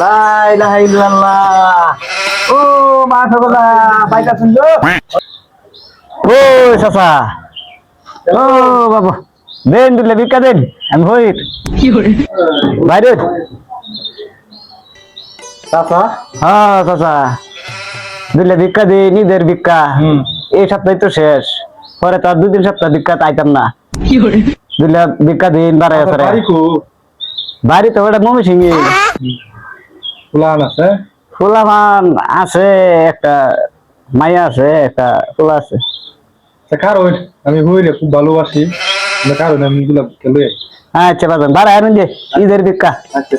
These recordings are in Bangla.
লা ইলাহা ইল্লাল্লাহ। ও মাশাআল্লাহ বাইটা শুনলো। ও চাচা, ও বাবা, দেন দিলে ভিক্ষা দেন, আমি হই কি করে বাইরে। চাচা হ্যাঁ চাচা, দিলে ভিক্ষা দিই, নিজের ভিক্ষা। এই সপ্তাহে তো শেষ, পরে তো আর 2-3 সপ্তাহ ভিক্ষা পাইতাম না। কি করে দিলে ভিক্ষা দিন বাড়াই করে। বাড়ি তো ওটা মমি সিং ফুলান আছে, ফুলামান আছে, একটা মাইয়া আছে, একটা ফুলা আছে। কারণ আমি হইলে খুব ভালোবাসি, কারণ আমি এগুলা খেলে। আচ্ছা বাজান বাড়াই আনুন যে ঈদের ভিক্ষা। আচ্ছা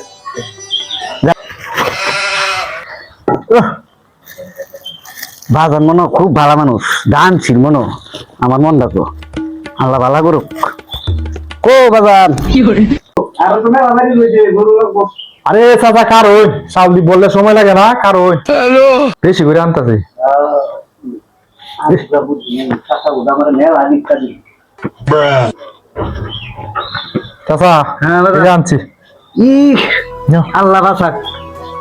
বাজান মনো খুব ভালো মানুষ, দানশীল মনো, আমার মন ডাকো, আল্লাহ ভালো করুক। কো বাজান কি করে আরে চাচা কারণ সাউদি বললে সময় লাগে না, কারণ বেশি করে আনতেছি। চাচা হ্যাঁ বাজান। এই যে আনছি। আল্লাহ বাঁচাক।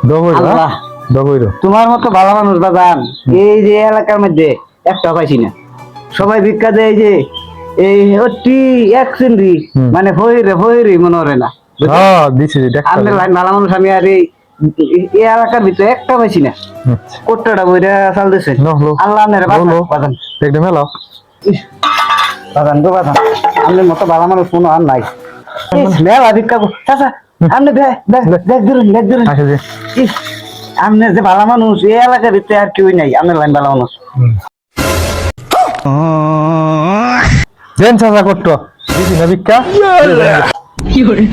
দবই আল্লাহ দবই তোমার মতো ভালো মানুষ বাজান এই যে এলাকার মধ্যে একটা পাইছি না। সবাই ভিক্ষা দেয় যে এই অতি এক চিন্দি, মানে হইরে মনে হয় না। হ্যাঁ দিছি দেখ আমি লাইন ভালো মানুষ, আমি আর এই এলাকার ভিতরে একটা পাইছি না। কোট্টাটা বইরা চাল দিছে। আল্লাহ আপনার বাজান দেখতে মেলাও বাজান গো বাজান, আপনার মতো ভালো মানুষ কোনো আর নাই। মেলা ভিক্ষা চাচা, আপনি দেখ ধরুন। আপনি যে ভালো মানুষ এই এলাকার ভিতরে আর কেউই নাই, আপনার লাইন ভালো মানুষ। জেন চাচা করতো দিছি না ভিক্ষা। কি করে